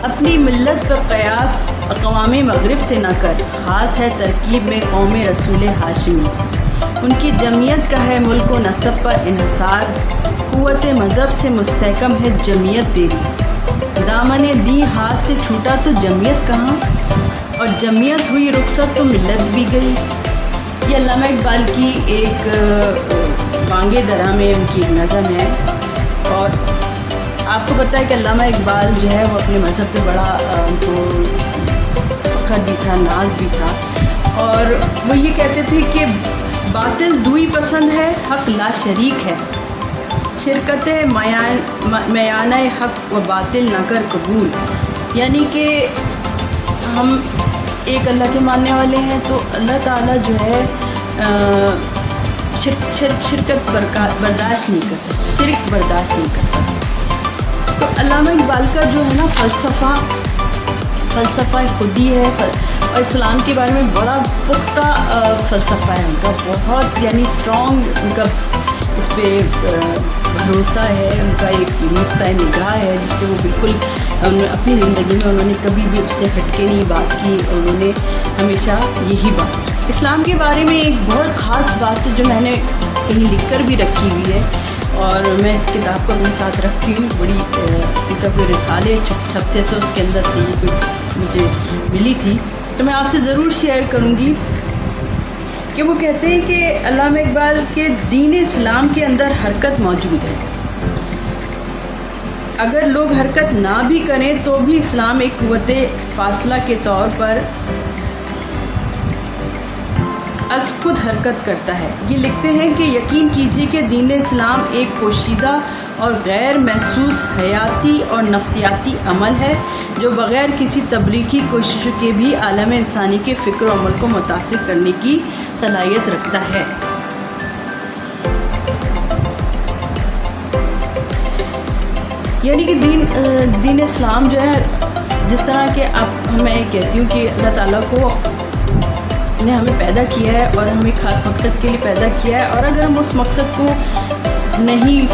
اپنی ملت پر قیاس اقوام مغرب سے نہ کر، خاص ہے ترکیب میں قوم رسول ہاشمی۔ ان کی جمعیت کا ہے ملک و نسب پر انحصار، قوت مذہب سے مستحکم ہے جمعیت تیری۔ دامن دی ہاتھ سے چھوٹا تو جمعیت کہاں، اور جمعیت ہوئی رخصت تو ملت بھی گئی۔ یہ علامہ اقبال کی ایک بانگ درا میں ان کی نظم ہے، اور آپ کو پتہ ہے کہ علامہ اقبال جو ہے وہ اپنے مذہب پہ بڑا ان کو فخر بھی تھا، ناز بھی تھا، اور وہ یہ کہتے تھے کہ باطل دوئی پسند ہے، حق لا شریک ہے، شرکت میانہ حق و باطل نہ کر قبول۔ یعنی کہ ہم ایک اللہ کے ماننے والے ہیں، تو اللہ تعالیٰ جو ہے شرکت برداشت نہیں کرتا، شرک برداشت نہیں کرتا۔ تو علامہ اقبال کا جو ہے نا فلسفہ خودی ہے، اور اسلام کے بارے میں بڑا پختہ فلسفہ ہے ان کا، بہت یعنی اسٹرانگ ان کا اس پہ بھروسہ ہے، ان کا ایک نقطۂ نگاہ ہے جس سے وہ بالکل اپنی زندگی میں انہوں نے کبھی بھی اس سے ہٹ کے نہیں بات کی، انہوں نے ہمیشہ یہی بات کی۔ اسلام کے بارے میں ایک بہت خاص بات ہے جو میں نے کہیں لکھ کر بھی رکھی ہوئی ہے، اور میں اس کتاب کو اپنے ساتھ رکھتی ہوں، بڑی ان کا کوئی رسالے چھپتے تھے، اس کے اندر سے یہ کوئی مجھے ملی تھی، تو میں آپ سے ضرور شیئر کروں گی کہ وہ کہتے ہیں کہ علامہ اقبال کے دین اسلام کے اندر حرکت موجود ہے، اگر لوگ حرکت نہ بھی کریں تو بھی اسلام ایک قوت فاصلہ کے طور پر از خود حرکت کرتا ہے۔ یہ لکھتے ہیں کہ یقین کیجیے کہ دین اسلام ایک پوشیدہ اور غیر محسوس حیاتی اور نفسیاتی عمل ہے جو بغیر کسی تبلیغی کوشش کے بھی عالم انسانی کے فکر و عمل کو متاثر کرنے کی صلاحیت رکھتا ہے۔ یعنی کہ دین اسلام جو ہے، جس طرح کہ میں کہتی ہوں کہ اللہ تعالیٰ کو نے ہمیں پیدا کیا ہے اور ہمیں خاص مقصد کے لیے پیدا کیا ہے، اور اگر ہم اس مقصد کو نہیں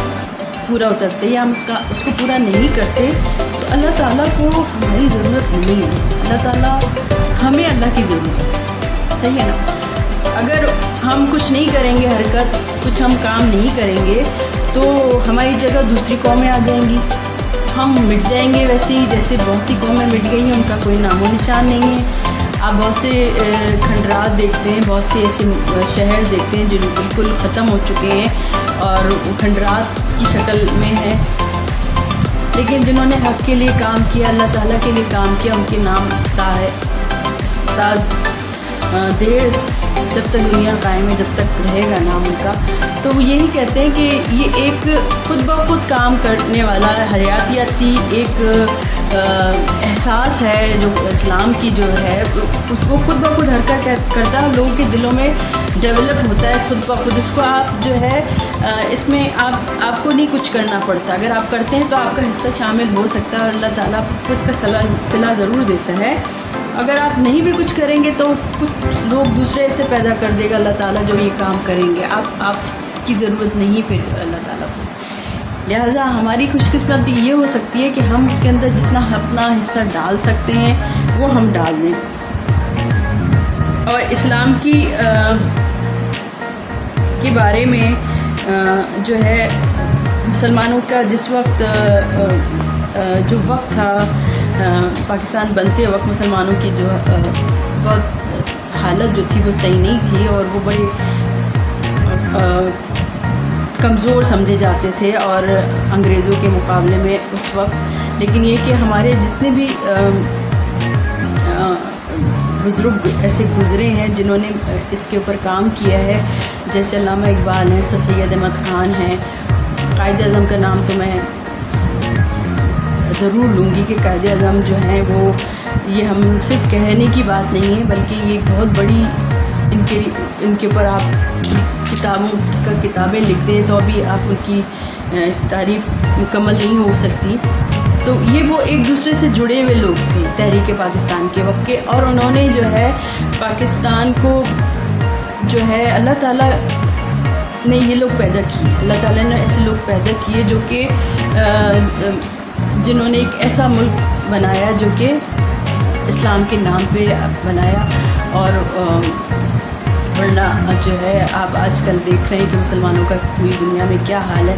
پورا اترتے یا ہم اس کو پورا نہیں کرتے تو اللہ تعالیٰ کو ہماری ضرورت نہیں ہے، اللہ تعالیٰ ہمیں اللہ کی ضرورت ہے، صحیح ہے نا؟ اگر ہم کچھ نہیں کریں گے، حرکت کچھ ہم کام نہیں کریں گے تو ہماری جگہ دوسری قومیں آ جائیں گی، ہم مٹ جائیں گے ویسے ہی جیسے بہت سی قومیں مٹ گئی ہیں، ان کا کوئی نام و نشان نہیں ہے۔ آپ بہت سے کھنڈرات دیکھتے ہیں، بہت سے ایسے شہر دیکھتے ہیں جو بالکل ختم ہو چکے ہیں اور کھنڈرات کی شکل میں ہیں، لیکن جنہوں نے حق کے لیے کام کیا، اللہ تعالیٰ کے لیے کام کیا، ان کے نام دیر جب تک دنیا قائم ہے، جب تک رہے گا نام ان کا۔ تو وہ یہی کہتے ہیں کہ یہ ایک خود بخود کام کرنے والا حیاتیاتی ایک احساس ہے جو اسلام کی جو ہے وہ خود بخود حرکت کرتا ہے، لوگوں کے دلوں میں ڈیولپ ہوتا ہے خود بخود۔ اس کو آپ جو ہے اس میں آپ کو نہیں کچھ کرنا پڑتا، اگر آپ کرتے ہیں تو آپ کا حصہ شامل ہو سکتا ہے، اور اللہ تعالیٰ آپ کو اس کا صلہ ضرور دیتا ہے۔ اگر آپ نہیں بھی کچھ کریں گے تو کچھ لوگ دوسرے ایسے پیدا کر دے گا اللہ تعالیٰ جو یہ کام کریں گے، آپ کی ضرورت نہیں پھر اللہ تعالیٰ کو۔ لہٰذا ہماری خوش قسمتی یہ ہو سکتی ہے کہ ہم اس کے اندر جتنا اپنا حصہ ڈال سکتے ہیں وہ ہم ڈال دیں۔ اور اسلام کے بارے میں جو ہے مسلمانوں کا جس وقت جو وقت تھا پاکستان بنتے وقت، مسلمانوں کی جو بہت حالت جو تھی وہ صحیح نہیں تھی، اور وہ بڑے کمزور سمجھے جاتے تھے اور انگریزوں کے مقابلے میں اس وقت۔ لیکن یہ کہ ہمارے جتنے بھی بزرگ ایسے گزرے ہیں جنہوں نے اس کے اوپر کام کیا ہے، جیسے علامہ اقبال ہیں، سر سید احمد خان ہیں، قائد اعظم کا نام تو میں ضرور لوں گی کہ قائد اعظم جو ہیں وہ یہ ہم صرف کہنے کی بات نہیں ہے بلکہ یہ بہت بڑی ان کے اوپر آپ کتابیں لکھتے ہیں تو ابھی آپ ان کی تعریف مکمل نہیں ہو سکتی۔ تو یہ وہ ایک دوسرے سے جڑے ہوئے لوگ تھے تحریک پاکستان کے وقت کے، اور انہوں نے جو ہے پاکستان کو جو ہے اللہ تعالیٰ نے یہ لوگ پیدا کیے، اللہ تعالیٰ نے ایسے لوگ پیدا کیے جو کہ جنہوں نے ایک ایسا ملک بنایا جو کہ اسلام کے نام پہ بنایا، اور ورنہ جو ہے آپ آج کل دیکھ رہے ہیں کہ مسلمانوں کا پوری دنیا میں کیا حال ہے۔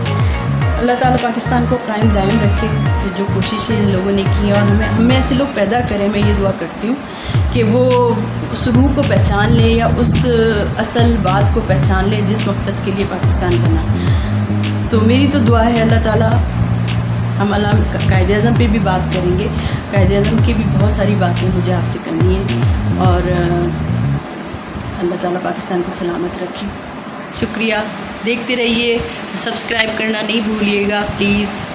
اللہ تعالیٰ پاکستان کو قائم دائم رکھے، جو کوششیں ان لوگوں نے کی ہیں، اور ہمیں ایسے لوگ پیدا کریں۔ میں یہ دعا کرتی ہوں کہ وہ اس روح کو پہچان لیں یا اس اصل بات کو پہچان لیں جس مقصد کے لیے پاکستان بنا۔ تو میری تو دعا ہے اللہ تعالیٰ، ہم قائد اعظم پہ بھی بات کریں گے، قائد اعظم کی بھی بہت ساری باتیں مجھے آپ سے کرنی ہیں، اور اللہ تعالیٰ پاکستان کو سلامت رکھے۔ شکریہ، دیکھتے رہیے، سبسکرائب کرنا نہیں بھولیے گا پلیز۔